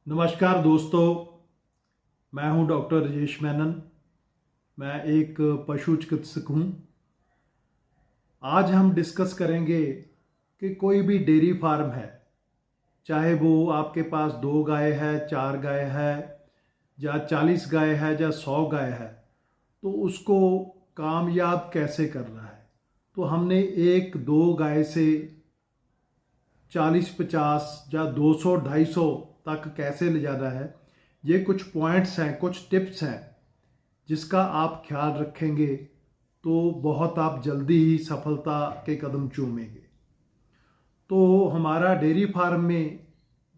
नमस्कार दोस्तों, मैं हूं डॉक्टर राजेश मेनन। मैं एक पशु चिकित्सक हूं। आज हम डिस्कस करेंगे कि कोई भी डेयरी फार्म है, चाहे वो आपके पास 2 गाय है, 4 गाय है, या 40 गाय है, या 100 गाय है, तो उसको कामयाब कैसे करना है। तो हमने 1-2 गाय से 40-50 या 200-250 तक कैसे ले जाना है, ये कुछ पॉइंट्स हैं, कुछ टिप्स हैं जिसका आप ख्याल रखेंगे तो बहुत आप जल्दी ही सफलता के कदम चूमेंगे। तो हमारा डेयरी फार्म में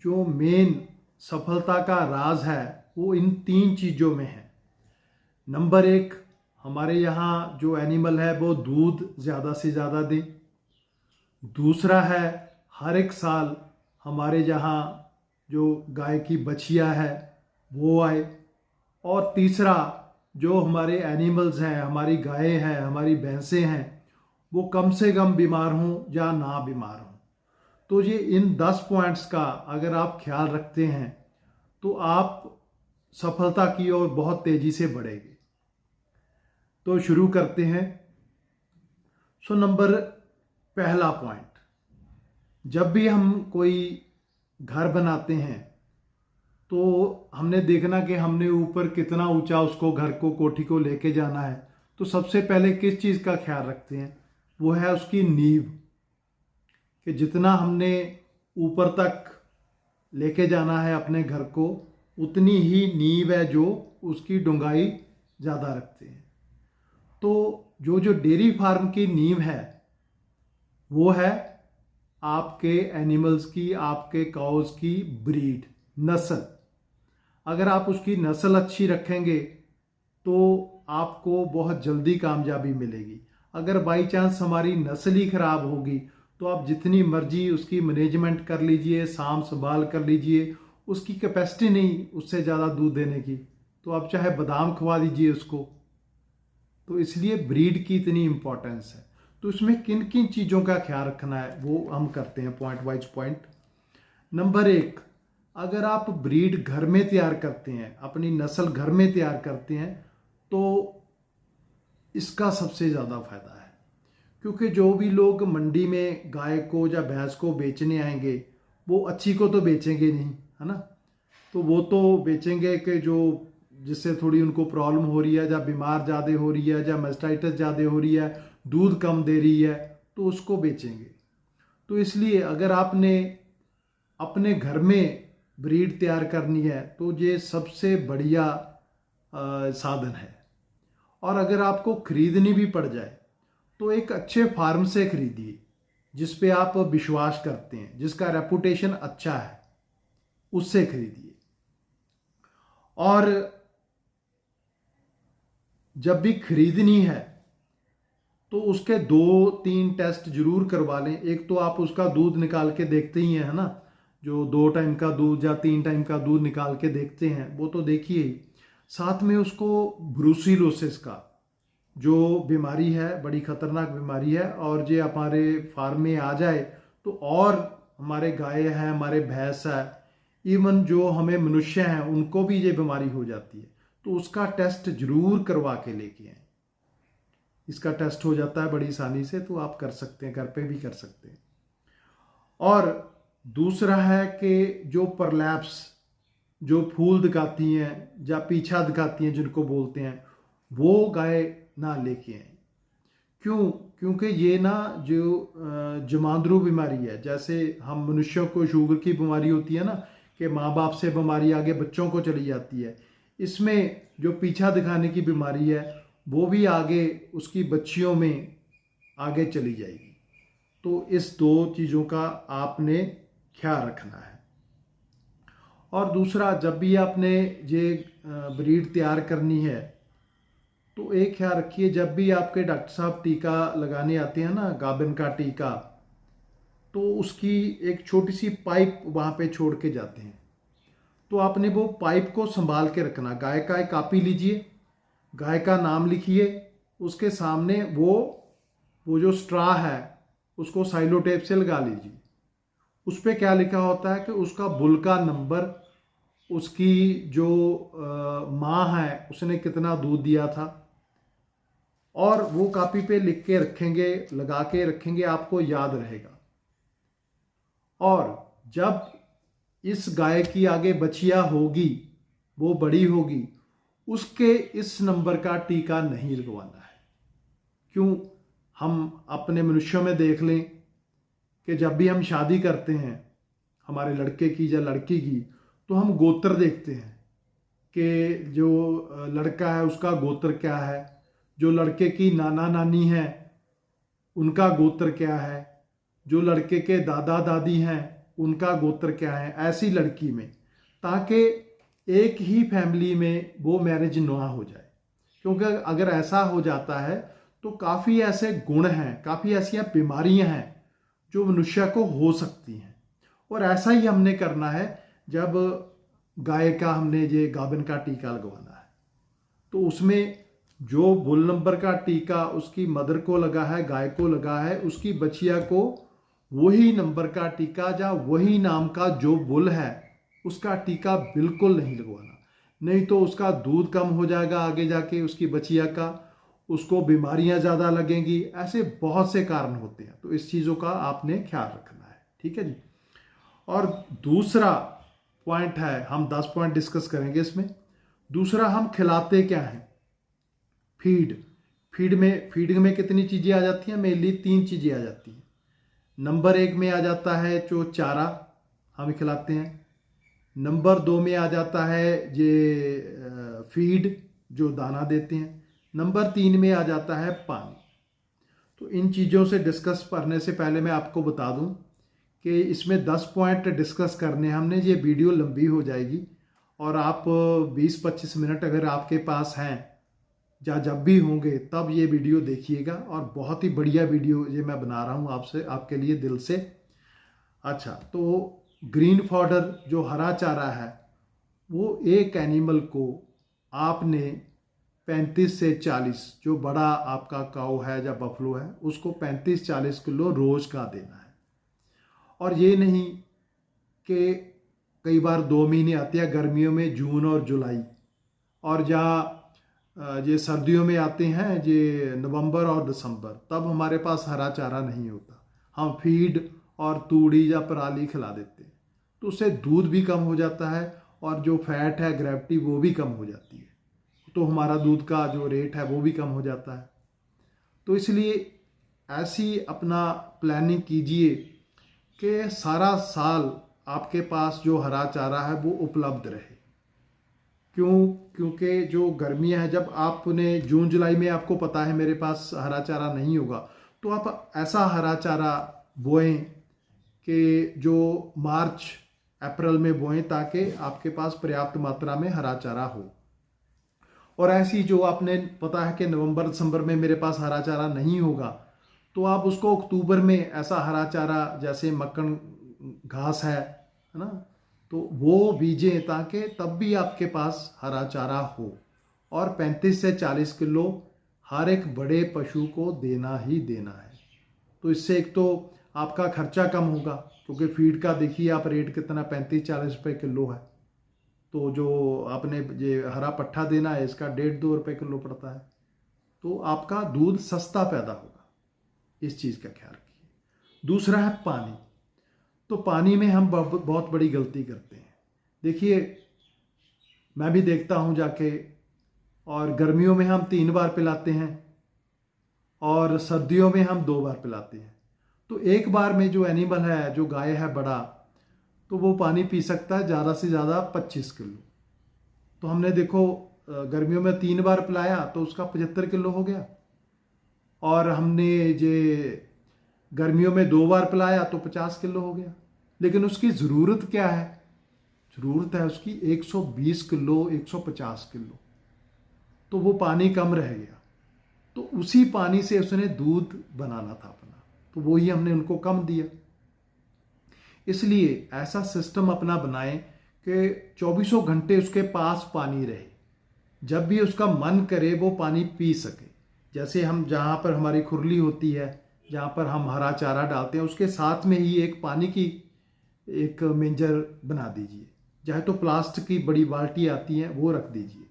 जो मेन सफलता का राज है वो इन 3 चीज़ों में है। नंबर 1, हमारे यहाँ जो एनिमल है वो दूध ज़्यादा से ज़्यादा दे। दूसरा है, हर एक साल हमारे यहाँ जो गाय की बछिया है वो आए। और तीसरा, जो हमारे एनिमल्स हैं, हमारी गायें हैं, हमारी भैंसें हैं, वो कम से कम बीमार हों या ना बीमार हों। तो ये इन 10 पॉइंट्स का अगर आप ख्याल रखते हैं तो आप सफलता की ओर बहुत तेज़ी से बढ़ेंगे। तो शुरू करते हैं। पहला पॉइंट, जब भी हम कोई घर बनाते हैं तो हमने देखना कि हमने ऊपर कितना ऊंचा उसको, घर को, कोठी को लेके जाना है। तो सबसे पहले किस चीज़ का ख्याल रखते हैं, वो है उसकी नींव, कि जितना हमने ऊपर तक लेके जाना है अपने घर को, उतनी ही नींव है जो उसकी डूंघाई ज़्यादा रखते हैं। तो जो जो डेयरी फार्म की नींव है वो है आपके एनिमल्स की, आपके काउस की ब्रीड, नस्ल। अगर आप उसकी नस्ल अच्छी रखेंगे तो आपको बहुत जल्दी कामयाबी मिलेगी। अगर बाई चांस हमारी नस्ल ही खराब होगी तो आप जितनी मर्जी उसकी मैनेजमेंट कर लीजिए, साम संभाल कर लीजिए, उसकी कैपेसिटी नहीं उससे ज़्यादा दूध देने की। तो आप चाहे बादाम खवा दीजिए उसको। तो इसलिए ब्रीड की इतनी इम्पोर्टेंस है। तो इसमें किन किन चीज़ों का ख्याल रखना है वो हम करते हैं पॉइंट वाइज पॉइंट। नंबर 1, अगर आप ब्रीड घर में तैयार करते हैं, अपनी नस्ल घर में तैयार करते हैं, तो इसका सबसे ज़्यादा फायदा है। क्योंकि जो भी लोग मंडी में गाय को या भैंस को बेचने आएंगे वो अच्छी को तो बेचेंगे नहीं, है ना। तो वो तो बेचेंगे कि जो जिससे थोड़ी उनको प्रॉब्लम हो रही है, या बीमार ज़्यादा हो रही है, या मास्टाइटिस ज़्यादा हो रही है, दूध कम दे रही है, तो उसको बेचेंगे। तो इसलिए अगर आपने अपने घर में ब्रीड तैयार करनी है तो ये सबसे बढ़िया साधन है। और अगर आपको खरीदनी भी पड़ जाए तो एक अच्छे फार्म से खरीदिए जिस पे आप विश्वास करते हैं, जिसका रेपुटेशन अच्छा है, उससे खरीदिए। और जब भी खरीदनी है तो उसके 2-3 टेस्ट जरूर करवा लें। एक तो आप उसका दूध निकाल के देखते ही हैं, है ना, जो 2 टाइम का दूध या 3 टाइम का दूध निकाल के देखते हैं वो तो देखिए ही। साथ में उसको ब्रूसिलोसिस का जो बीमारी है, बड़ी खतरनाक बीमारी है, और ये हमारे फार्म में आ जाए तो और हमारे गाय है, हमारे भैंस है, इवन जो हमें मनुष्य हैं उनको भी ये बीमारी हो जाती है। तो उसका टेस्ट जरूर करवा के लेके आए। इसका टेस्ट हो जाता है बड़ी आसानी से, तो आप कर सकते हैं, घर पे भी कर सकते हैं। और दूसरा है कि जो परलैप्स, जो फूल दिखाती हैं या पीछा दिखाती हैं जिनको बोलते हैं, वो गाय ना लेके आए। क्यों? क्योंकि ये ना जो जमांद्रू बीमारी है, जैसे हम मनुष्यों को शुगर की बीमारी होती है ना, कि माँ बाप से बीमारी आगे बच्चों को चली जाती है, इसमें जो पीछा दिखाने की बीमारी है वो भी आगे उसकी बच्चियों में आगे चली जाएगी। तो इस 2 चीज़ों का आपने ख्याल रखना है। और दूसरा, जब भी आपने ये ब्रीड तैयार करनी है तो एक ख्याल रखिए, जब भी आपके डॉक्टर साहब टीका लगाने आते हैं ना, गाभिन का टीका, तो उसकी एक छोटी सी पाइप वहाँ पे छोड़ के जाते हैं। तो आपने वो पाइप को संभाल के रखना। गाय का एक कापी लीजिए, गाय का नाम लिखिए, उसके सामने वो जो स्ट्रा है उसको साइलो टेप से लगा लीजिए। उस पर क्या लिखा होता है कि उसका बुल का नंबर उसकी जो माँ है उसने कितना दूध दिया था, और वो कॉपी पे लिख के रखेंगे, लगा के रखेंगे, आपको याद रहेगा। और जब इस गाय की आगे बछिया होगी, वो बड़ी होगी, उसके इस नंबर का टीका नहीं लगवाना है। क्यों? हम अपने मनुष्यों में देख लें कि जब भी हम शादी करते हैं हमारे लड़के की या लड़की की, तो हम गोत्र देखते हैं कि जो लड़का है उसका गोत्र क्या है, जो लड़के की नाना नानी है उनका गोत्र क्या है, जो लड़के के दादा दादी हैं उनका गोत्र क्या है, ऐसी लड़की में, ताकि एक ही फैमिली में वो मैरिज ना हो जाए। क्योंकि अगर ऐसा हो जाता है तो काफ़ी ऐसे गुण हैं, काफ़ी ऐसी बीमारियां हैं जो मनुष्य को हो सकती हैं। और ऐसा ही हमने करना है जब गाय का हमने ये गाभिन का टीका लगवाना है, तो उसमें जो बुल नंबर का टीका उसकी मदर को लगा है, गाय को लगा है, उसकी बछिया को वही नंबर का टीका या वही नाम का जो बुल है उसका टीका बिल्कुल नहीं लगवाना। नहीं तो उसका दूध कम हो जाएगा आगे जाके, उसकी बछिया का, उसको बीमारियां ज़्यादा लगेंगी। ऐसे बहुत से कारण होते हैं, तो इस चीज़ों का आपने ख्याल रखना है। ठीक है जी। और दूसरा पॉइंट है, हम 10 पॉइंट डिस्कस करेंगे इसमें। दूसरा, हम खिलाते क्या हैं। फीड में कितनी चीज़ें आ जाती हैं? मेनली 3 चीज़ें आ जाती हैं। नंबर 1 में आ जाता है जो चारा हम खिलाते हैं। नंबर 2 में आ जाता है ये फीड जो दाना देते हैं। नंबर 3 में आ जाता है पानी। तो इन चीज़ों से डिस्कस करने से पहले मैं आपको बता दूं कि इसमें 10 पॉइंट डिस्कस करने हमने, ये वीडियो लंबी हो जाएगी और आप 20-25 मिनट अगर आपके पास हैं या जब भी होंगे तब ये वीडियो देखिएगा। और बहुत ही बढ़िया वीडियो ये मैं बना रहा हूँ आपसे, आपके लिए दिल से। अच्छा, तो ग्रीन फॉडर जो हरा चारा है, वो एक एनिमल को आपने 35 से 40, जो बड़ा आपका काऊ है या बफलो है, उसको 35-40 किलो रोज का देना है। और ये नहीं कि कई बार 2 महीने आते हैं गर्मियों में, जून और जुलाई, और जहाँ ये सर्दियों में आते हैं ये नवंबर और दिसंबर, तब हमारे पास हरा चारा नहीं होता। हम फीड और तूड़ी या पराली खिला देते हैं, तो उससे दूध भी कम हो जाता है और जो फैट है, ग्रेविटी, वो भी कम हो जाती है। तो हमारा दूध का जो रेट है वो भी कम हो जाता है। तो इसलिए ऐसी अपना प्लानिंग कीजिए कि सारा साल आपके पास जो हरा चारा है वो उपलब्ध रहे। क्यों? क्योंकि जो गर्मियाँ हैं, जब आपने जून जुलाई में, आपको पता है मेरे पास हरा चारा नहीं होगा, तो आप ऐसा हरा चारा बोएं कि जो मार्च अप्रैल में बोएं, ताकि आपके पास पर्याप्त मात्रा में हरा चारा हो। और ऐसी जो आपने पता है कि नवंबर दिसंबर में मेरे पास हरा चारा नहीं होगा, तो आप उसको अक्टूबर में ऐसा हरा चारा, जैसे मक्खन घास है ना, तो वो बीजें, ताकि तब भी आपके पास हरा चारा हो। और 35 से 40 किलो हर एक बड़े पशु को देना ही देना है। तो इससे एक तो आपका खर्चा कम होगा, क्योंकि फीड का देखिए आप रेट कितना, 35-40 रुपये किलो है। तो जो आपने ये हरा पट्ठा देना है, इसका 1.5-2 रुपये किलो पड़ता है। तो आपका दूध सस्ता पैदा होगा, इस चीज़ का ख्याल रखिए। दूसरा है पानी। तो पानी में हम बहुत बड़ी गलती करते हैं। देखिए, मैं भी देखता हूँ जाके, और गर्मियों में हम 3 बार पिलाते हैं और सर्दियों में हम 2 बार पिलाते हैं। तो एक बार में जो एनिमल है, जो गाय है बड़ा, तो वो पानी पी सकता है ज़्यादा से ज़्यादा 25 किलो। तो हमने देखो गर्मियों में 3 बार पिलाया तो उसका 75 किलो हो गया। और हमने ये गर्मियों में 2 बार पिलाया तो 50 किलो हो गया। लेकिन उसकी ज़रूरत क्या है? ज़रूरत है उसकी 120 किलो, 150 किलो। तो वो पानी कम रह गया, तो उसी पानी से उसने दूध बनाना था अपना, तो वही हमने उनको कम दिया। इसलिए ऐसा सिस्टम अपना बनाएं कि 24 घंटे उसके पास पानी रहे, जब भी उसका मन करे वो पानी पी सके। जैसे हम जहाँ पर हमारी खुरली होती है, जहाँ पर हम हरा चारा डालते हैं, उसके साथ में ही एक पानी की एक मेंजर बना दीजिए, चाहे तो प्लास्टिक की बड़ी बाल्टी आती है वो रख दीजिए,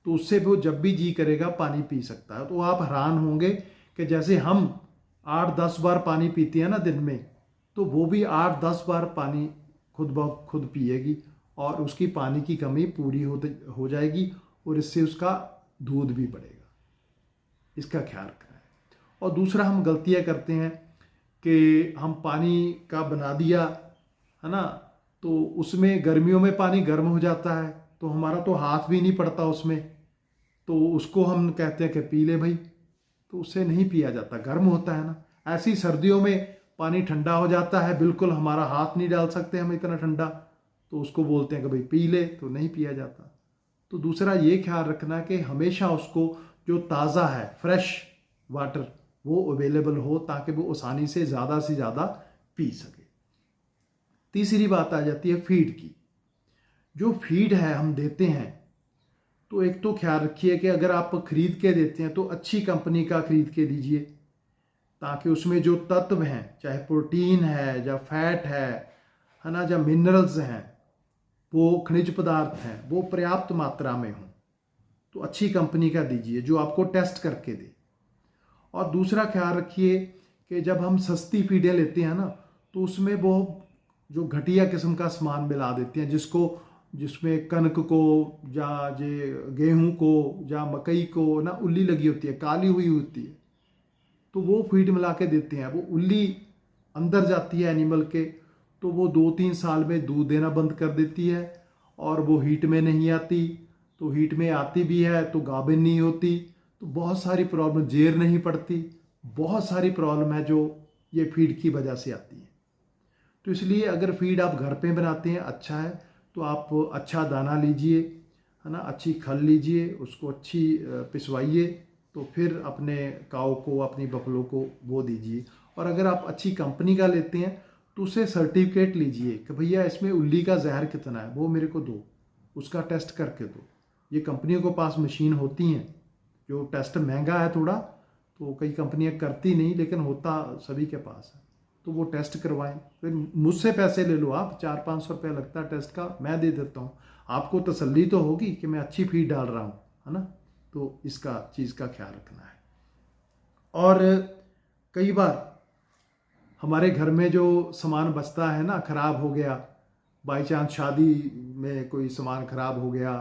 तो उससे वो जब भी जी करेगा पानी पी सकता है। तो आप हैरान होंगे कि जैसे हम 8-10 बार पानी पीते हैं ना दिन में, तो वो भी 8-10 बार पानी खुद ब खुद पिएगी और उसकी पानी की कमी पूरी हो जाएगी और इससे उसका दूध भी बढ़ेगा। इसका ख्याल रखना है। और दूसरा हम गलतियां करते हैं कि हम पानी का बना दिया है ना, तो उसमें गर्मियों में पानी गर्म हो जाता है तो हमारा तो हाथ भी नहीं पड़ता उसमें, तो उसको हम कहते हैं कि पी ले भाई, तो उससे नहीं पिया जाता, गर्म होता है ना। ऐसी सर्दियों में पानी ठंडा हो जाता है, बिल्कुल हमारा हाथ नहीं डाल सकते हम इतना ठंडा, तो उसको बोलते हैं कि भाई पी ले, तो नहीं पिया जाता। तो दूसरा ये ख्याल रखना कि हमेशा उसको जो ताज़ा है फ्रेश वाटर वो अवेलेबल हो ताकि वो आसानी से ज़्यादा पी सके। तीसरी बात आ जाती है फीड की। जो फीड है हम देते हैं, तो एक तो ख्याल रखिए कि अगर आप खरीद के देते हैं तो अच्छी कंपनी का खरीद के दीजिए, ताकि उसमें जो तत्व हैं, चाहे प्रोटीन है या फैट है ना, या मिनरल्स हैं, वो खनिज पदार्थ हैं, वो पर्याप्त मात्रा में हों। तो अच्छी कंपनी का दीजिए जो आपको टेस्ट करके दे। और दूसरा ख्याल रखिए कि जब हम सस्ती फीडें लेते हैं ना, तो उसमें वो जो घटिया किस्म का सामान मिला देते हैं, जिसमें कनक को या गेहूं को या मकई को ना उल्ली लगी होती है, काली हुई होती है, तो वो फीड मिला के देते हैं। वो उल्ली अंदर जाती है एनिमल के, तो वो 2-3 साल में दूध देना बंद कर देती है और वो हीट में नहीं आती, तो हीट में आती भी है तो गाभिन नहीं होती, तो बहुत सारी प्रॉब्लम, जेर नहीं पड़ती, बहुत सारी प्रॉब्लम है जो ये फीड की वजह से आती है। तो इसलिए अगर फीड आप घर पे बनाते हैं अच्छा है, तो आप अच्छा दाना लीजिए है ना, अच्छी खल लीजिए, उसको अच्छी पिसवाइए, तो फिर अपने काऊ को, अपनी बफलो को वो दीजिए। और अगर आप अच्छी कंपनी का लेते हैं तो उससे सर्टिफिकेट लीजिए कि भैया इसमें उल्ली का जहर कितना है, वो मेरे को दो, उसका टेस्ट करके दो। ये कंपनियों के पास मशीन होती हैं, जो टेस्ट महंगा है थोड़ा, तो कई कंपनियां करती नहीं, लेकिन होता सभी के पास है, तो वो टेस्ट करवाएं। फिर मुझसे पैसे ले लो आप, 400-500 रुपया लगता है टेस्ट का, मैं दे देता हूँ, आपको तसल्ली तो होगी कि मैं अच्छी फीड डाल रहा हूँ, है ना। तो इसका चीज़ का ख्याल रखना है। और कई बार हमारे घर में जो सामान बचता है ना, ख़राब हो गया, बाई चांस शादी में कोई सामान ख़राब हो गया,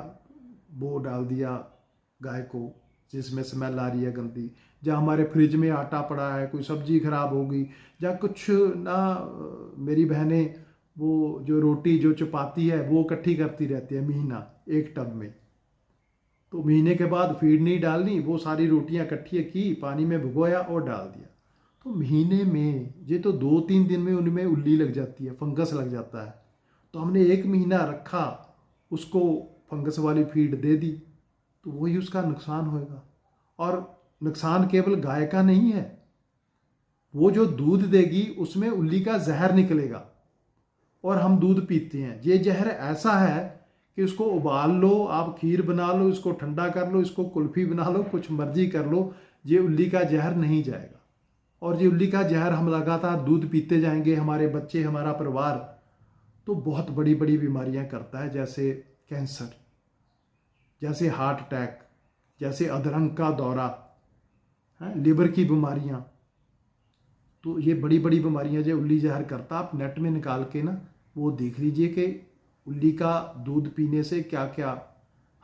वो डाल दिया गाय को जिसमें स्मेल आ रही है गंदी, या हमारे फ्रिज में आटा पड़ा है, कोई सब्जी ख़राब हो गई, या कुछ ना, मेरी बहनें वो जो रोटी जो चपाती है वो इकट्ठी करती रहती है महीना एक टब में, तो महीने के बाद फीड नहीं डालनी, वो सारी रोटियां इकट्ठी की, पानी में भिगोया और डाल दिया, तो महीने में ये तो 2-3 दिन में उनमें उल्ली लग जाती है, फंगस लग जाता है। तो हमने 1 महीना रखा, उसको फंगस वाली फीड दे दी, तो वही उसका नुकसान होएगा। और नुकसान केवल गाय का नहीं है, वो जो दूध देगी उसमें उल्ली का जहर निकलेगा और हम दूध पीते हैं। ये जहर ऐसा है कि उसको उबाल लो, आप खीर बना लो, इसको ठंडा कर लो, इसको कुल्फी बना लो, कुछ मर्जी कर लो, ये उल्ली का जहर नहीं जाएगा। और ये उल्ली का जहर हम लगातार दूध पीते जाएंगे, हमारे बच्चे, हमारा परिवार, तो बहुत बड़ी बड़ी बीमारियां करता है, जैसे कैंसर, जैसे हार्ट अटैक, जैसे अधरंग का दौरा है, लिवर की बीमारियां। तो ये बड़ी बड़ी बीमारियां जो उल्ली जहर करता, आप नेट में निकाल के ना वो देख लीजिए कि उल्ली का दूध पीने से क्या क्या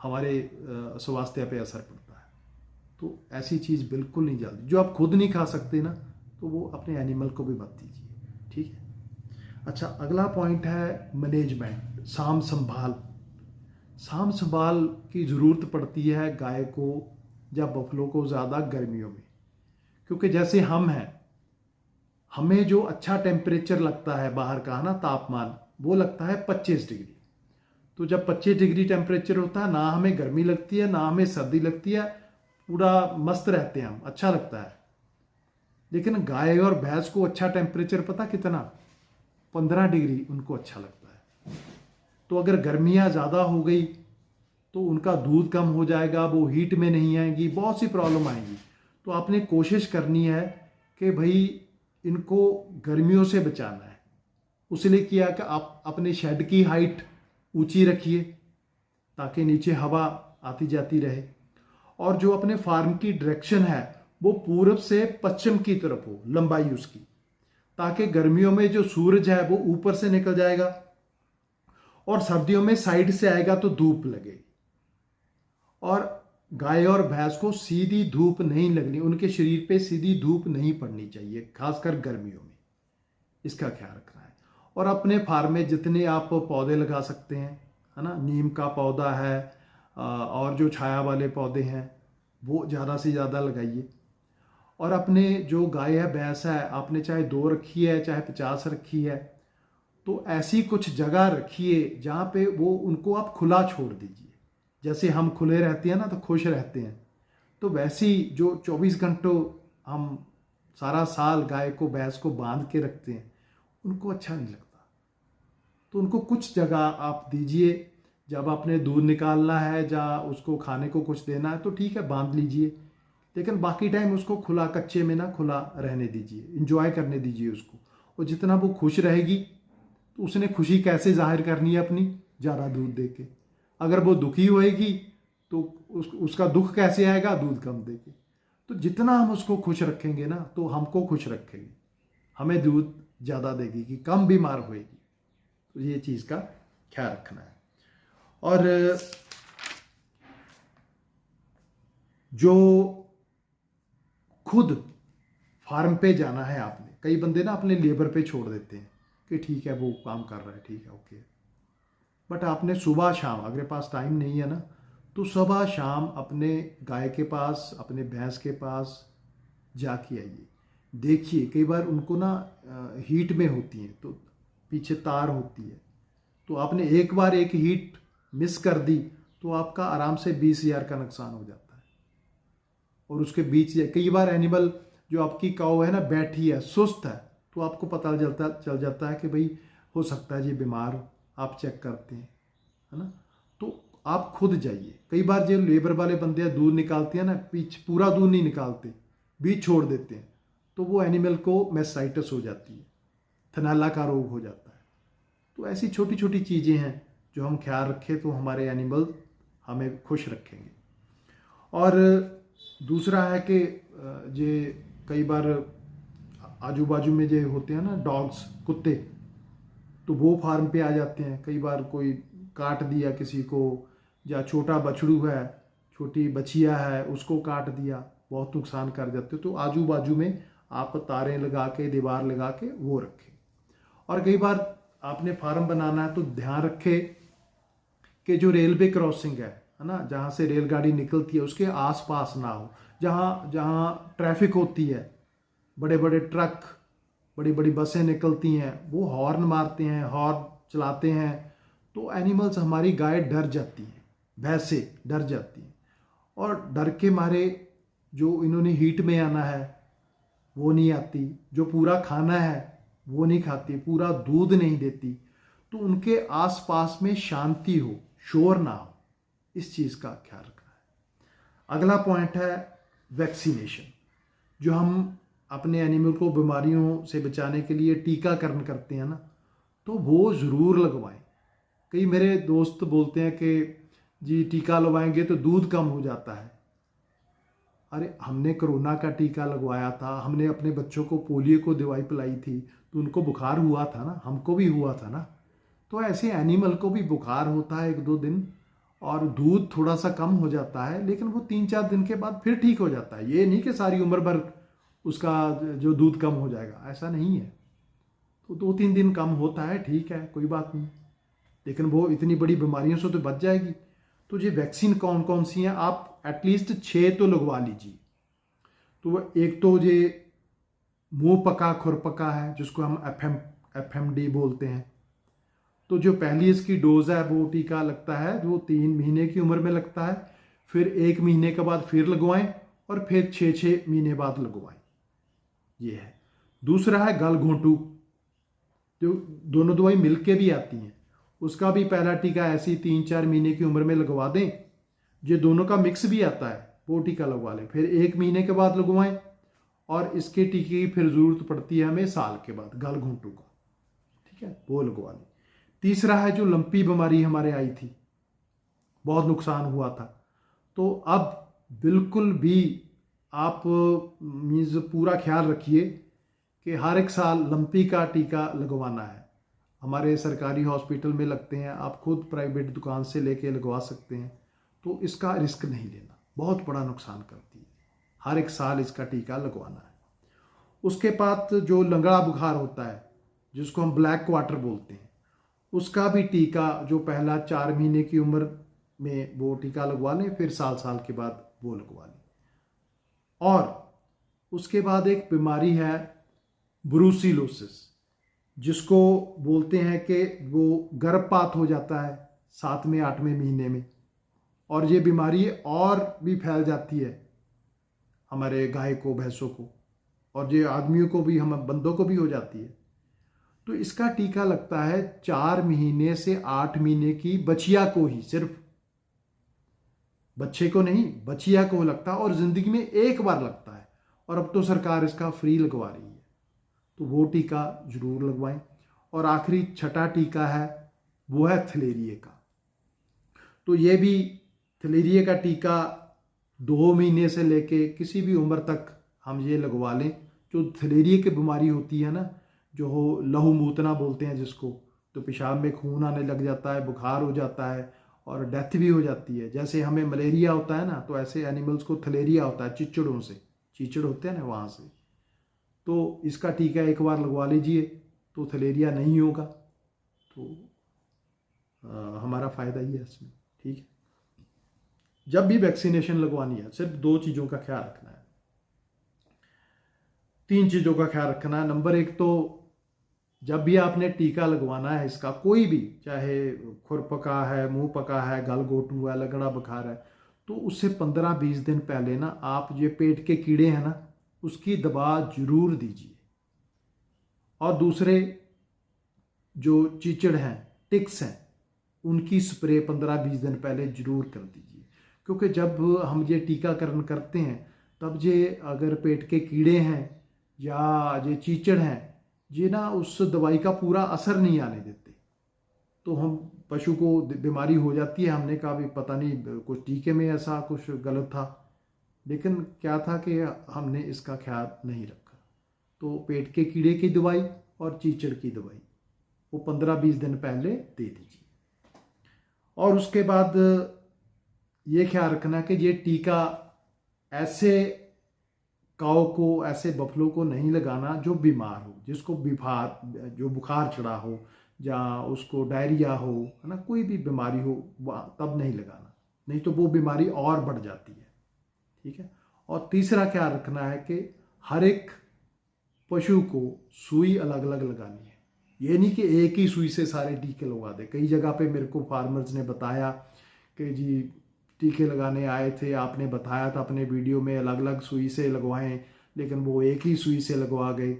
हमारे स्वास्थ्य पे असर पड़ता है। तो ऐसी चीज़ बिल्कुल नहीं जल्दी, जो आप खुद नहीं खा सकते ना, तो वो अपने एनिमल को भी मत दीजिए, ठीक है। अच्छा, अगला पॉइंट है मैनेजमेंट, साम संभाल। साम संभाल की ज़रूरत पड़ती है गाय को या बफलों को ज़्यादा गर्मियों में, क्योंकि जैसे हम हैं, हमें जो अच्छा टेम्परेचर लगता है बाहर का ना, तापमान, वो लगता है 25 डिग्री। तो जब 25 डिग्री टेम्परेचर होता है, ना हमें गर्मी लगती है ना हमें सर्दी लगती है, पूरा मस्त रहते हैं हम, अच्छा लगता है। लेकिन गाय और भैंस को अच्छा टेम्परेचर पता कितना, 15 डिग्री उनको अच्छा लगता है। तो अगर गर्मियाँ ज़्यादा हो गई तो उनका दूध कम हो जाएगा, वो हीट में नहीं आएंगी, बहुत सी प्रॉब्लम आएंगी। तो आपने कोशिश करनी है कि भाई इनको गर्मियों से बचाना है। उसने किया कि आप अपने शेड की हाइट ऊंची रखिए ताकि नीचे हवा आती जाती रहे। और जो अपने फार्म की डायरेक्शन है वो पूरब से पश्चिम की तरफ हो, लंबाई उसकी, ताकि गर्मियों में जो सूरज है वो ऊपर से निकल जाएगा और सर्दियों में साइड से आएगा तो धूप लगेगी। और गाय और भैंस को सीधी धूप नहीं लगनी, उनके शरीर पे सीधी धूप नहीं पड़नी चाहिए, खासकर गर्मियों में। इसका ख्याल रखना है। और अपने फार्म में जितने आप पौधे लगा सकते हैं, है ना, नीम का पौधा है और जो छाया वाले पौधे हैं वो ज़्यादा से ज़्यादा लगाइए। और अपने जो गाय है भैंस है, आपने चाहे 2 रखी है चाहे 50 रखी है, तो ऐसी कुछ जगह रखिए जहाँ पे वो उनको आप खुला छोड़ दीजिए। जैसे हम खुले रहते हैं ना तो खुश रहते हैं, तो वैसी जो 24 घंटों हम सारा साल गाय को भैंस को बांध के रखते हैं उनको अच्छा नहीं लगता। तो उनको कुछ जगह आप दीजिए। जब आपने दूध निकालना है या उसको खाने को कुछ देना है तो ठीक है बांध लीजिए, लेकिन बाकी टाइम उसको खुला, कच्चे में ना खुला रहने दीजिए, इंजॉय करने दीजिए उसको। और जितना वो खुश रहेगी तो उसने खुशी कैसे जाहिर करनी है अपनी, ज़्यादा दूध दे के। अगर वो दुखी होएगी तो उसका दुख कैसे आएगा, दूध कम दे के। तो जितना हम उसको खुश रखेंगे ना तो हमको खुश रखेगी, हमें दूध ज़्यादा देगी कि कम बीमार होएगी। तो ये चीज़ का ख्याल रखना है। और जो खुद फार्म पे जाना है आपने, कई बंदे ना अपने लेबर पे छोड़ देते हैं कि ठीक है वो काम कर रहा है, ठीक है ओके, बट आपने सुबह शाम, अगर पास टाइम नहीं है ना तो सुबह शाम अपने गाय के पास, अपने भैंस के पास जाके आइए। देखिए कई बार उनको ना हीट में होती हैं तो पीछे तार होती है, तो आपने एक बार एक हीट मिस कर दी तो आपका आराम से 20,000 का नुकसान हो जाता है। और उसके बीच कई बार एनिमल जो आपकी काऊ है ना बैठी है, सुस्त है, तो आपको पता चल जाता है कि भाई हो सकता है ये बीमार हो, आप चेक करते हैं, है ना। तो आप खुद जाइए। कई बार जो लेबर वाले बंदे दूध निकालते हैं ना, पीछे पूरा दूध नहीं निकालते, बीच छोड़ देते हैं, तो वो एनिमल को मैस्टाइटिस हो जाती है, थनैला का रोग हो जाता है। तो ऐसी छोटी छोटी चीज़ें हैं जो हम ख्याल रखें तो हमारे एनिमल हमें खुश रखेंगे। और दूसरा है कि ये कई बार आजू बाजू में जो होते हैं ना डॉग्स, कुत्ते, तो वो फार्म पे आ जाते हैं। कई बार कोई काट दिया किसी को, या छोटा बछड़ू है, छोटी बछिया है, उसको काट दिया, बहुत नुकसान कर जाते हो। तो आजू बाजू में आप तारें लगा के, दीवार लगा के वो रखें। और कई बार आपने फार्म बनाना है तो ध्यान रखें कि जो रेलवे क्रॉसिंग है ना, जहाँ से रेलगाड़ी निकलती है उसके आसपास ना हो। जहाँ जहाँ ट्रैफिक होती है, बड़े बड़े ट्रक, बड़ी बड़ी बसें निकलती हैं, वो हॉर्न मारते हैं, हॉर्न चलाते हैं, तो एनिमल्स, हमारी गाय डर जाती है, भैंसें डर जाती हैं। और डर के मारे जो इन्होंने हीट में आना है वो नहीं आती, जो पूरा खाना है वो नहीं खाती, पूरा दूध नहीं देती। तो उनके आसपास में शांति हो, शोर ना हो, इस चीज़ का ख्याल रखना है। अगला पॉइंट है वैक्सीनेशन। जो हम अपने एनिमल को बीमारियों से बचाने के लिए टीकाकरण करते हैं ना, तो वो ज़रूर लगवाएं। कई मेरे दोस्त बोलते हैं कि जी टीका लगवाएंगे तो दूध कम हो जाता है। अरे हमने कोरोना का टीका लगवाया था, हमने अपने बच्चों को पोलियो को दवाई पिलाई थी, तो उनको बुखार हुआ था ना, हमको भी हुआ था ना। तो ऐसे एनिमल को भी बुखार होता है 1-2 दिन और दूध थोड़ा सा कम हो जाता है, लेकिन वो 3-4 दिन के बाद फिर ठीक हो जाता है। ये नहीं कि सारी उम्र भर उसका जो दूध कम हो जाएगा, ऐसा नहीं है। तो 2-3 दिन कम होता है, ठीक है, कोई बात नहीं, लेकिन वो इतनी बड़ी बीमारियों से तो बच जाएगी। तो ये वैक्सीन कौन कौन सी हैं, आप एटलीस्ट 6 तो लगवा लीजिए। तो एक तो ये मुंह पका खुरपका है, जिसको हम FMD बोलते हैं। तो जो पहली इसकी डोज है वो टीका लगता है, वो 3 महीने की उम्र में लगता है, फिर 1 महीने के बाद फिर लगवाएं और फिर 6-6 महीने बाद लगवाएं, ये है। दूसरा है गल घोंटू, जो दोनों दवाई मिलके भी आती हैं, उसका भी पहला टीका ऐसी 3-4 महीने की उम्र में लगवा दें। जो दोनों का मिक्स भी आता है वो टीका लगवा लें, फिर 1 महीने के बाद लगवाएं। और इसके टीके की फिर ज़रूरत पड़ती है हमें साल के बाद, गल घोंटू का, ठीक है, वो लगवा लें। तीसरा है जो लंपी बीमारी हमारे आई थी, बहुत नुकसान हुआ था। तो अब बिल्कुल भी आप मीन्स पूरा ख्याल रखिए कि हर एक साल लंपी का टीका लगवाना है। हमारे सरकारी हॉस्पिटल में लगते हैं, आप खुद प्राइवेट दुकान से लेके लगवा सकते हैं। तो इसका रिस्क नहीं लेना, बहुत बड़ा नुकसान करती है। हर एक साल इसका टीका लगवाना है। उसके बाद जो लंगड़ा बुखार होता है, जिसको हम ब्लैक क्वार्टर बोलते हैं, उसका भी टीका जो पहला 4 महीने की उम्र में वो टीका लगवा लें, फिर साल के बाद वो लगवा लें। और उसके बाद एक बीमारी है ब्रूसिलोसिस, जिसको बोलते हैं कि वो गर्भपात हो जाता है 7वें 8वें महीने में, और ये बीमारी और भी फैल जाती है हमारे गाय को, भैंसों को, और ये आदमियों को भी, हम बंदों को भी हो जाती है। तो इसका टीका लगता है 4 महीने से 8 महीने की बछिया को ही, सिर्फ बच्चे को नहीं, बछिया को लगता है, और जिंदगी में एक बार लगता है। और अब तो सरकार इसका फ्री लगवा रही है, तो वो टीका जरूर लगवाएं। और आखिरी छठा टीका है, वो है थलेरिए का। तो ये भी थलेरिए का टीका 2 महीने से लेके किसी भी उम्र तक हम ये लगवा लें। जो थलेरिए की बीमारी होती है ना, जो हो लहू मूतना बोलते हैं जिसको, तो पेशाब में खून आने लग जाता है, बुखार हो जाता है और डेथ भी हो जाती है। जैसे हमें मलेरिया होता है ना, तो ऐसे एनिमल्स को थलेरिया होता है, चिचड़ों से, चीचड़ होते हैं ना वहाँ से। तो इसका टीका एक बार लगवा लीजिए तो थलेरिया नहीं होगा। तो हमारा फ़ायदा ही है इसमें, ठीक है। जब भी वैक्सीनेशन लगवानी है, सिर्फ 2 चीज़ों का ख्याल रखना है, 3 चीज़ों का ख्याल रखना है। नंबर 1 तो जब भी आपने टीका लगवाना है इसका, कोई भी, चाहे खुर पका है, मुंह पका है, गलघोटू है, लगड़ा बुखार है, तो उससे 15-20 दिन पहले ना आप ये पेट के कीड़े हैं ना, उसकी दवा जरूर दीजिए। और दूसरे जो चीचड़ हैं, टिक्स हैं, उनकी स्प्रे 15-20 दिन पहले जरूर कर दीजिए। क्योंकि जब हम ये टीकाकरण करते हैं, तब ये अगर पेट के कीड़े हैं या ये चीचड़ हैं, ये ना उस दवाई का पूरा असर नहीं आने देते, तो हम पशु को बीमारी हो जाती है। हमने कहा भी पता नहीं कुछ टीके में ऐसा कुछ गलत था, लेकिन क्या था कि हमने इसका ख्याल नहीं रखा। तो पेट के कीड़े की दवाई और चीचड़ की दवाई वो 15-20 दिन पहले दे दीजिए। और उसके बाद ये ख्याल रखना कि ये टीका ऐसे काऊ को, ऐसे बफलों को नहीं लगाना जो बीमार हो, जिसको जो बुखार चढ़ा हो या उसको डायरिया हो, है ना, कोई भी बीमारी हो, तब नहीं लगाना, नहीं तो वो बीमारी और बढ़ जाती है, ठीक है। और तीसरा ख्याल रखना है कि हर एक पशु को सुई अलग अलग लगानी है। ये नहीं कि एक ही सुई से सारे टीके लगवा दे। कई जगह पे मेरे को फार्मर्स ने बताया कि जी टीके लगाने आए थे, आपने बताया था अपने वीडियो में अलग अलग सुई से लगवाएं, लेकिन वो एक ही सुई से लगवा गए।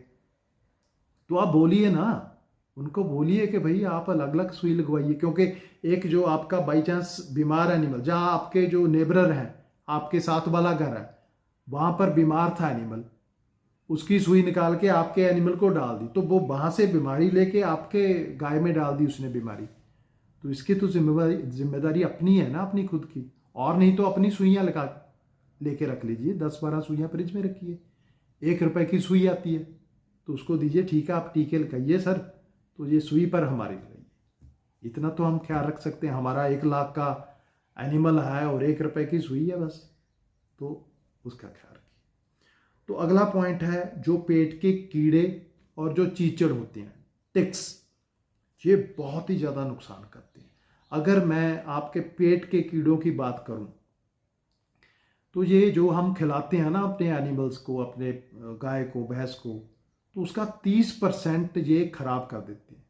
तो आप बोलिए ना, उनको बोलिए कि भाई आप अलग अलग सुई लगवाइए। क्योंकि एक जो आपका बाई चांस बीमार एनिमल, जहाँ आपके जो नेबरर हैं, आपके साथ वाला घर है, वहाँ पर बीमार था एनिमल, उसकी सुई निकाल के आपके एनिमल को डाल दी, तो वो वहाँ से बीमारी लेके आपके गाय में डाल दी उसने बीमारी। तो इसकी तो जिम्मेदारी अपनी है ना, अपनी खुद की। और नहीं तो अपनी सुइयाँ लगा लेके रख लीजिए, 10-12 सुइयाँ फ्रिज में रखिए, 1 रुपए की सुई आती है, तो उसको दीजिए, ठीक है आप टीके लगाइए सर, तो ये सुई पर हमारी लगाइए। इतना तो हम ख्याल रख सकते हैं। हमारा 1 लाख का एनिमल है और 1 रुपए की सुई है बस, तो उसका ख्याल रखिए। तो अगला पॉइंट है जो पेट के कीड़े और जो चीचड़ होते हैं, टिक्स, ये बहुत ही ज़्यादा नुकसान करते हैं। अगर मैं आपके पेट के कीड़ों की बात करूं, तो ये जो हम खिलाते हैं ना अपने एनिमल्स को, अपने गाय को, भैंस को, तो उसका 30% ये खराब कर देते हैं।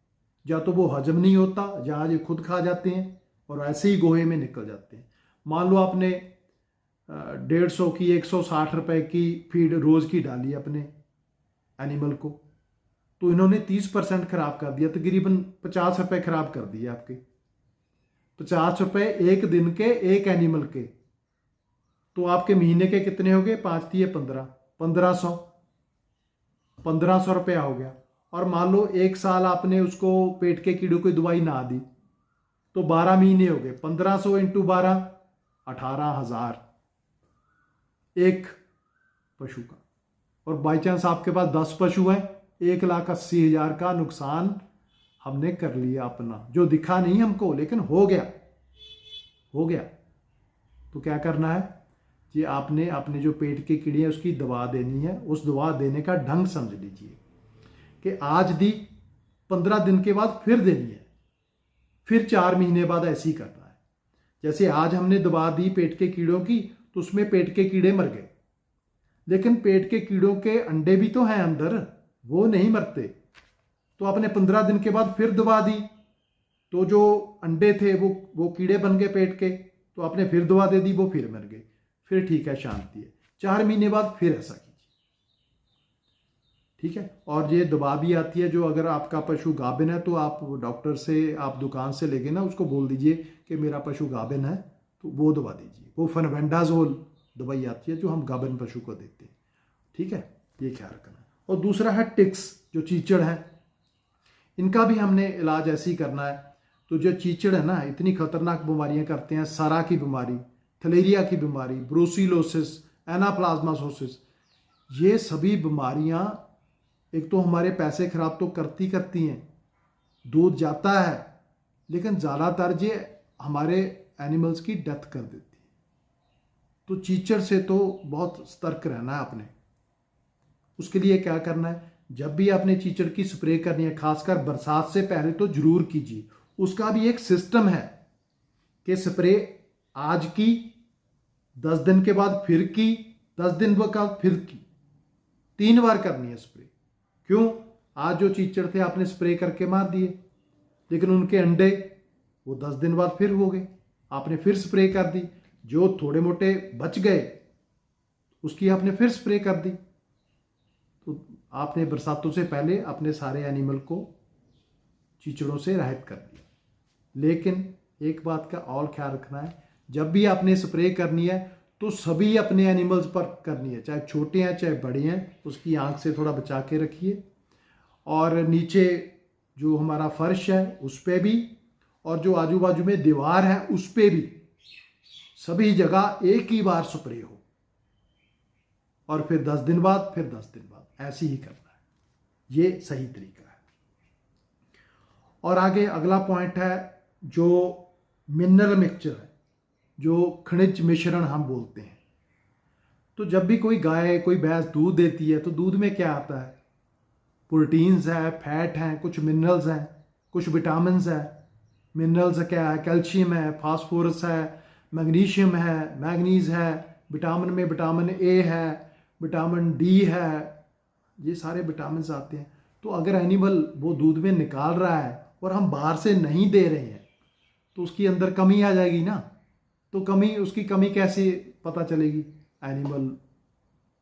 या तो वो हजम नहीं होता, या ये खुद खा जाते हैं और ऐसे ही गोहे में निकल जाते हैं। मान लो आपने 150 की 160 रुपए की फीड रोज़ की डाली अपने एनिमल को, तो इन्होंने 30% खराब कर दिया, तकरीबन 50 रुपए खराब कर दिए आपके। 50 रुपए एक दिन के, एक एनिमल के, तो आपके महीने के कितने हो गए? 5 दिए 15, 1500 रुपया हो गया। और मान लो 1 साल आपने उसको पेट के कीड़ों की दवाई ना दी, तो 12 महीने हो गए, 1500 इंटू 12, 18,000 एक पशु का। और बाई चांस आपके पास 10 पशु हैं, 1,80,000 का नुकसान हमने कर लिया अपना, जो दिखा नहीं हमको लेकिन हो गया, हो गया। तो क्या करना है, ये आपने अपने जो पेट के कीड़े हैं उसकी दवा देनी है। उस दवा देने का ढंग समझ लीजिए कि आज दी, 15 दिन के बाद फिर देनी है, फिर 4 महीने बाद ऐसे ही करना है। जैसे आज हमने दवा दी पेट के कीड़ों की, तो उसमें पेट के कीड़े मर गए, लेकिन पेट के कीड़ों के अंडे भी तो हैं अंदर, वो नहीं मरते। तो आपने 15 दिन के बाद फिर दवा दी, तो जो अंडे थे वो कीड़े बन गए पेट के, तो आपने फिर दवा दे दी, वो फिर मर गए, फिर ठीक है, शांति है। 4 महीने बाद फिर ऐसा कीजिए, ठीक है। और ये दवा भी आती है, जो अगर आपका पशु गाभिन है तो आप डॉक्टर से, आप दुकान से लेके ना उसको बोल दीजिए कि मेरा पशु गाभिन है, तो वो दवा दीजिए। वो फनबेंडाजोल दवाई आती है जो हम गाभिन पशु को देते हैं, ठीक है, ये ख्याल रखना है। और दूसरा है टिक्स, जो चीचड़ है, इनका भी हमने इलाज ऐसे ही करना है। तो जो चीचड़ है ना, इतनी खतरनाक बीमारियां करते हैं, सारा की बीमारी, थलेरिया की बीमारी, ब्रूसिलोसिस, एनाप्लाज्मासोसिस, ये सभी बीमारियां एक तो हमारे पैसे खराब तो करती हैं, दूध जाता है, लेकिन ज़्यादातर ये हमारे एनिमल्स की डेथ कर देती है। तो चीचड़ से तो बहुत सतर्क रहना है आपने। उसके लिए क्या करना है, जब भी आपने चीचड़ की स्प्रे करनी है, खासकर बरसात से पहले तो जरूर कीजिए। उसका भी एक सिस्टम है कि स्प्रे आज की, 10 दिन के बाद फिर की, 10 दिन के बाद फिर की, 3 बार करनी है स्प्रे। क्यों? आज जो चीचड़ थे आपने स्प्रे करके मार दिए, लेकिन उनके अंडे वो 10 दिन बाद फिर हो गए, आपने फिर स्प्रे कर दी। जो थोड़े मोटे बच गए उसकी आपने फिर स्प्रे कर दी। तो आपने बरसातों से पहले अपने सारे एनिमल को चीचड़ों से राहत कर दिया। लेकिन एक बात का और ख्याल रखना है, जब भी आपने स्प्रे करनी है तो सभी अपने एनिमल्स पर करनी है, चाहे छोटे हैं चाहे बड़े हैं, उसकी आंख से थोड़ा बचा के रखिए। और नीचे जो हमारा फर्श है उस पर भी, और जो आजू बाजू में दीवार है उस पर भी, सभी जगह एक ही बार स्प्रे हो, और फिर 10 दिन बाद, फिर 10 दिन बाद, ऐसे ही करना है। ये सही तरीका है। और आगे अगला पॉइंट है जो मिनरल मिक्सचर है, जो खनिज मिश्रण हम बोलते हैं। तो जब भी कोई गाय, कोई भैंस दूध देती है तो दूध में क्या आता है, प्रोटीन्स है, फैट हैं, कुछ मिनरल्स हैं, कुछ विटामिन्स है। मिनरल्स क्या है, कैल्शियम है, फास्फोरस है, मैग्नीशियम है, मैग्नीज है, विटामिन में विटामिन ए है, विटामिन डी है, ये सारे विटामिन्स आते हैं। तो अगर एनिमल वो दूध में निकाल रहा है और हम बाहर से नहीं दे रहे हैं तो उसकी अंदर कमी आ जाएगी ना। तो कमी, उसकी कमी कैसे पता चलेगी? एनिमल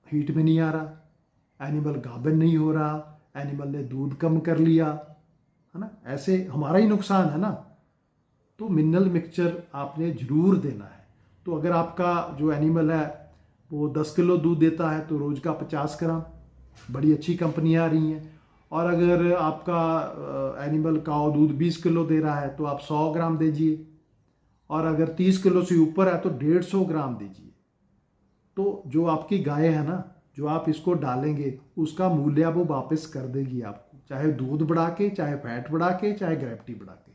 हीट में नहीं आ रहा, एनिमल गाभिन नहीं हो रहा, एनिमल ने दूध कम कर लिया, है ना, ऐसे हमारा ही नुकसान है ना। तो मिनरल मिक्सचर आपने जरूर देना है। तो अगर आपका जो एनिमल है वो 10 किलो दूध देता है तो रोज़ का 50 ग्राम, बड़ी अच्छी कंपनियाँ आ रही हैं। और अगर आपका एनिमल का दूध 20 किलो दे रहा है तो आप 100 ग्राम दीजिए, और अगर 30 किलो से ऊपर है तो 150 ग्राम दीजिए। तो जो आपकी गाय है ना, जो आप इसको डालेंगे उसका मूल्य वो वापस कर देगी आपको, चाहे दूध बढ़ा के, चाहे फैट बढ़ा के, चाहे ग्रेविटी बढ़ा के,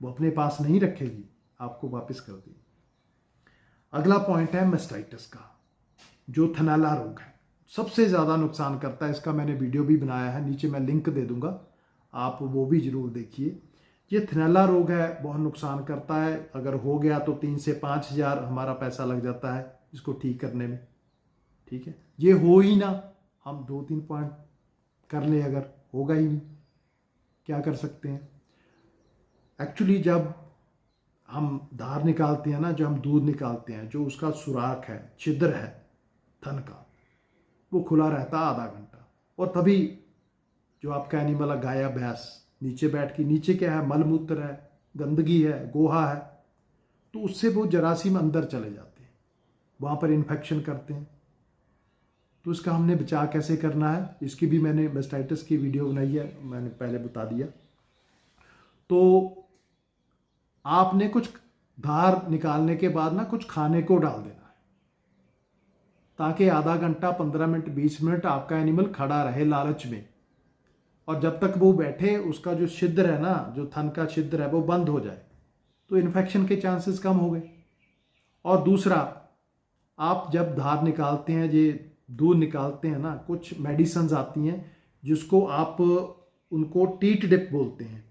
वो अपने पास नहीं रखेगी, आपको वापस कर देगी। अगला पॉइंट है मेस्टाइटिस का, जो थनैला रोग है, सबसे ज़्यादा नुकसान करता है। इसका मैंने वीडियो भी बनाया है, नीचे मैं लिंक दे दूंगा, आप वो भी जरूर देखिए। ये थनैला रोग है, बहुत नुकसान करता है। अगर हो गया तो 3 से 5 हज़ार हमारा पैसा लग जाता है इसको ठीक करने में, ठीक है। ये हो ही ना, हम 2-3 पॉइंट कर ले, अगर होगा ही नहीं, क्या कर सकते हैं? एक्चुअली जब हम धार निकालते हैं ना, जो हम दूध निकालते हैं, जो उसका सुराख है, छिद्र है थन का, वो खुला रहता है आधा घंटा। और तभी जो आपका एनिमल है, गाय या भैंस, नीचे बैठ के, नीचे क्या है, मलमूत्र है, गंदगी है, गोहा है, तो उससे वो जरासीम अंदर चले जाते हैं, वहाँ पर इन्फेक्शन करते हैं। तो इसका हमने बचाव कैसे करना है, इसकी भी मैंने मेस्टाइटिस की वीडियो बनाई है, मैंने पहले बता दिया। तो आपने कुछ धार निकालने के बाद ना कुछ खाने को डाल देना है, ताकि आधा घंटा 15 मिनट 20 मिनट आपका एनिमल खड़ा रहे लालच में, और जब तक वो बैठे उसका जो छिद्र है ना, जो थन का छिद्र है वो बंद हो जाए, तो इन्फेक्शन के चांसेस कम हो गए। और दूसरा, आप जब धार निकालते हैं, ये दूध निकालते हैं ना, कुछ मेडिसिन्स आती हैं जिसको आप उनको टीट डिप बोलते हैं,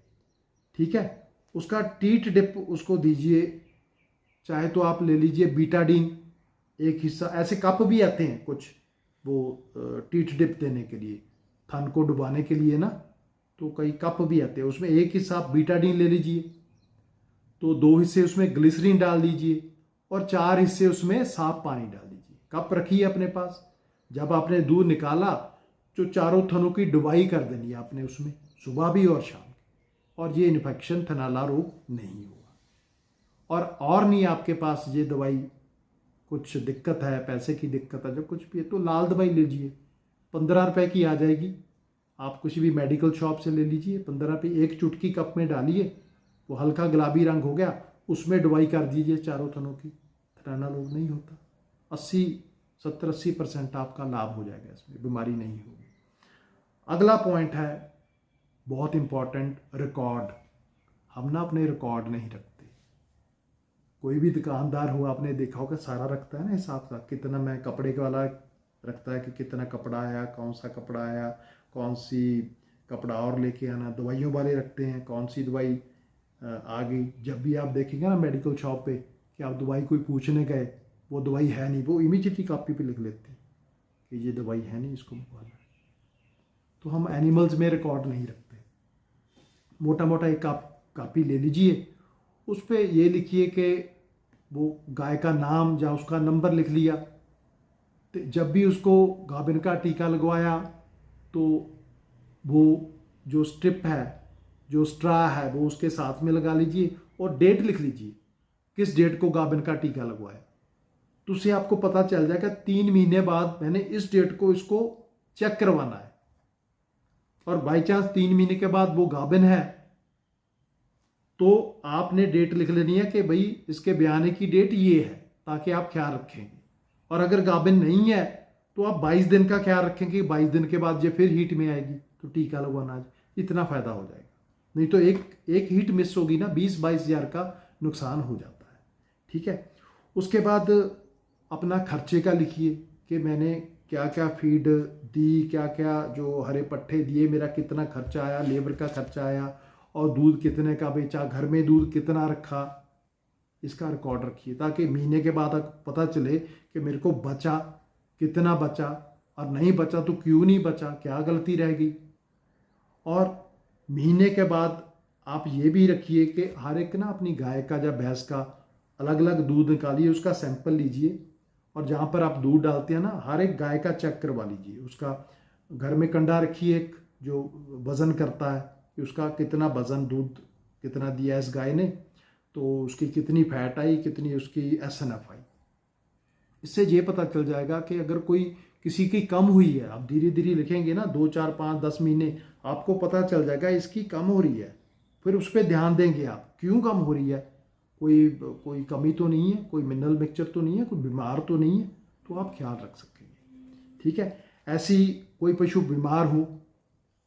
ठीक है, उसका टीट डिप उसको दीजिए। चाहे तो आप ले लीजिए बीटाडीन एक हिस्सा, ऐसे कप भी आते हैं कुछ वो टीट डिप देने के लिए, थन को डुबाने के लिए ना, तो कई कप भी आते हैं, उसमें एक हिस्सा आप बीटाडीन ले लीजिए, तो 2 हिस्से उसमें ग्लिसरीन डाल दीजिए, और 4 हिस्से उसमें साफ पानी डाल दीजिए। कप रखिए अपने पास, जब आपने दूध निकाला तो चारों थनों की डुबाई कर देनी है आपने उसमें, सुबह भी और शाम, और ये इन्फेक्शन थनैला रोग नहीं होगा। और नहीं आपके पास ये दवाई, कुछ दिक्कत है, पैसे की दिक्कत है, जब कुछ भी है तो लाल दवाई लीजिए, 15 रुपए की आ जाएगी, आप कुछ भी मेडिकल शॉप से ले लीजिए, 15 रुपये, एक चुटकी कप में डालिए, वो हल्का गुलाबी रंग हो गया, उसमें डुबाई कर दीजिए चारों थनों की, थनैला रोग नहीं होता। 70-80% आपका लाभ हो जाएगा, इसमें बीमारी नहीं होगी। अगला पॉइंट है बहुत इंपॉर्टेंट, रिकॉर्ड। हम ना अपने रिकॉर्ड नहीं रखते। कोई भी दुकानदार हो, आपने देखा होगा सारा रखता है ना हिसाब का, कितना, मैं कपड़े के वाला रखता है कि कितना कपड़ा आया, कौन सा कपड़ा आया, कौन सी कपड़ा और लेके आना। दवाइयों वाले रखते हैं कौन सी दवाई आ गई। जब भी आप देखेंगे ना मेडिकल शॉप पे कि आप दवाई कोई पूछने गए, वो दवाई है नहीं, वो इमीडिएटली कॉपी पे लिख लेते हैं कि ये दवाई है नहीं, इसको मंगवाना है। तो हम एनिमल्स में रिकॉर्ड नहीं रखते। मोटा मोटा एक कॉपी ले लीजिए, उस पर ये लिखिए कि वो गाय का नाम या उसका नंबर लिख लिया, तो जब भी उसको गाभिन का टीका लगवाया तो वो जो स्ट्रिप है, जो स्ट्रा है, वो उसके साथ में लगा लीजिए, और डेट लिख लीजिए किस डेट को गाभिन का टीका लगवाया, तो उससे आपको पता चल जाएगा 3 महीने बाद मैंने इस डेट को इसको चेक करवाना है। और बाई चांस 3 महीने के बाद वो गाभिन है तो आपने डेट लिख लेनी है कि भाई इसके ब्याने की डेट ये है, ताकि आप ख्याल रखेंगे। और अगर गाभिन नहीं है तो आप 22 दिन का ख्याल रखेंगे, 22 दिन के बाद ये फिर हीट में आएगी तो टीका लगवाना है, इतना फायदा हो जाएगा। नहीं तो एक हीट मिस होगी ना, 20-22 हज़ार का नुकसान हो जाता है, ठीक है। उसके बाद अपना खर्चे का लिखिए कि मैंने क्या क्या फीड दी, क्या क्या जो हरे पट्टे दिए, मेरा कितना खर्चा आया, लेबर का खर्चा आया, और दूध कितने का बेचा, घर में दूध कितना रखा, इसका रिकॉर्ड रखिए, ताकि महीने के बाद पता चले कि मेरे को बचा, कितना बचा, और नहीं बचा तो क्यों नहीं बचा, क्या गलती रह गई। और महीने के बाद आप ये भी रखिए कि हर एक ना अपनी गाय का या भैंस का अलग अलग दूध निकालिए, उसका सैंपल लीजिए, और जहाँ पर आप दूध डालते हैं ना, हर एक गाय का चेक करवा लीजिए। उसका घर में कंडा रखिए एक, जो वज़न करता है कि उसका कितना वज़न, दूध कितना दिया इस गाय ने, तो उसकी कितनी फैट आई, कितनी उसकी SNF आई। इससे ये पता चल जाएगा कि अगर कोई किसी की कम हुई है, आप धीरे धीरे लिखेंगे ना, 2, 4, 5, 10 महीने, आपको पता चल जाएगा इसकी कम हो रही है। फिर उस पर ध्यान देंगे आप, क्यों कम हो रही है, कोई कमी तो नहीं है, कोई मिनरल मिक्सचर तो नहीं है, कोई बीमार तो नहीं है, तो आप ख्याल रख सकेंगे, ठीक है। ऐसी कोई पशु बीमार हो,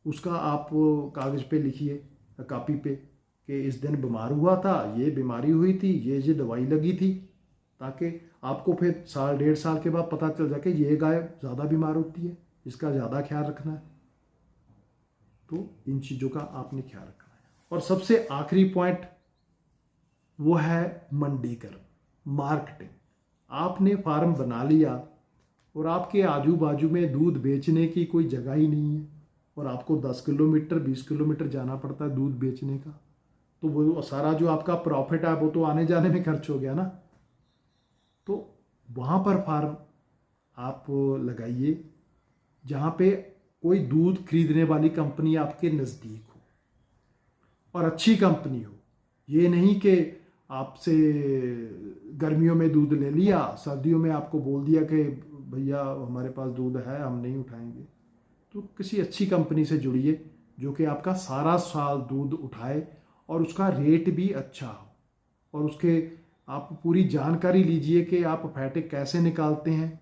उसका आप कागज़ पे लिखिए, कॉपी पे, कि इस दिन बीमार हुआ था, ये बीमारी हुई थी, ये दवाई लगी थी, ताकि आपको फिर 1.5 साल के बाद पता चल जाए कि ये गाय ज़्यादा बीमार होती है, इसका ज़्यादा ख्याल रखना है। तो इन चीज़ों का आपने ख्याल रखना है। और सबसे आखिरी पॉइंट वो है मंडीकरण, मार्केटिंग। आपने फार्म बना लिया और आपके आजू बाजू में दूध बेचने की कोई जगह ही नहीं है, और आपको 10 किलोमीटर 20 किलोमीटर जाना पड़ता है दूध बेचने का, तो वो सारा जो आपका प्रॉफिट है वो तो आने जाने में खर्च हो गया ना। तो वहाँ पर फार्म आप लगाइए जहाँ पे कोई दूध खरीदने वाली कंपनी आपके नज़दीक हो, और अच्छी कंपनी हो। ये नहीं कि आपसे गर्मियों में दूध ले लिया, सर्दियों में आपको बोल दिया कि भैया हमारे पास दूध है, हम नहीं उठाएंगे, तो किसी अच्छी कंपनी से जुड़िए जो कि आपका सारा साल दूध उठाए और उसका रेट भी अच्छा हो, और उसके आप पूरी जानकारी लीजिए कि आप फैट कैसे निकालते हैं,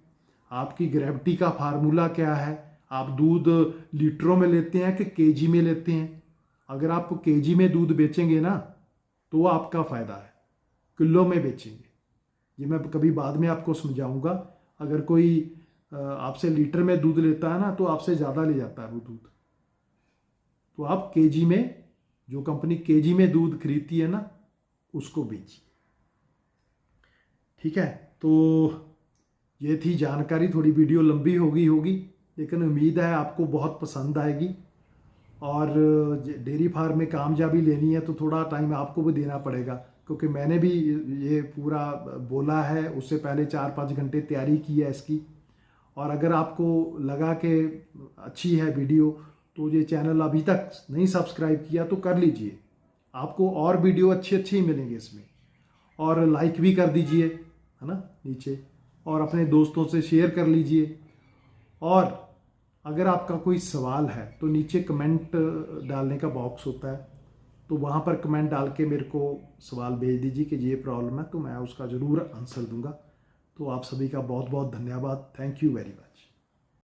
आपकी ग्रेविटी का फार्मूला क्या है, आप दूध लीटरों में लेते हैं कि केजी में लेते हैं। अगर आप केजी में दूध बेचेंगे ना तो आपका फ़ायदा है, किलो में बेचेंगे ये मैं कभी बाद में आपको समझाऊंगा। अगर कोई आपसे लीटर में दूध लेता है ना तो आपसे ज़्यादा ले जाता है वो दूध, तो आप केजी में, जो कंपनी केजी में दूध खरीदती है ना उसको बेचिए। ठीक है, तो ये थी जानकारी, थोड़ी वीडियो लंबी होगी लेकिन उम्मीद है आपको बहुत पसंद आएगी। और डेयरी फार्म में कामयाबी लेनी है तो थोड़ा टाइम आपको भी देना पड़ेगा, क्योंकि मैंने भी ये पूरा बोला है, उससे पहले 4-5 घंटे तैयारी की है इसकी। और अगर आपको लगा कि अच्छी है वीडियो तो ये चैनल अभी तक नहीं सब्सक्राइब किया तो कर लीजिए, आपको और वीडियो अच्छी ही मिलेंगे इसमें। और लाइक भी कर दीजिए, है ना, नीचे, और अपने दोस्तों से शेयर कर लीजिए। और अगर आपका कोई सवाल है तो नीचे कमेंट डालने का बॉक्स होता है, तो वहाँ पर कमेंट डाल के मेरे को सवाल भेज दीजिए कि ये प्रॉब्लम है, तो मैं उसका ज़रूर आंसर दूंगा। तो आप सभी का बहुत बहुत धन्यवाद। Thank you very much.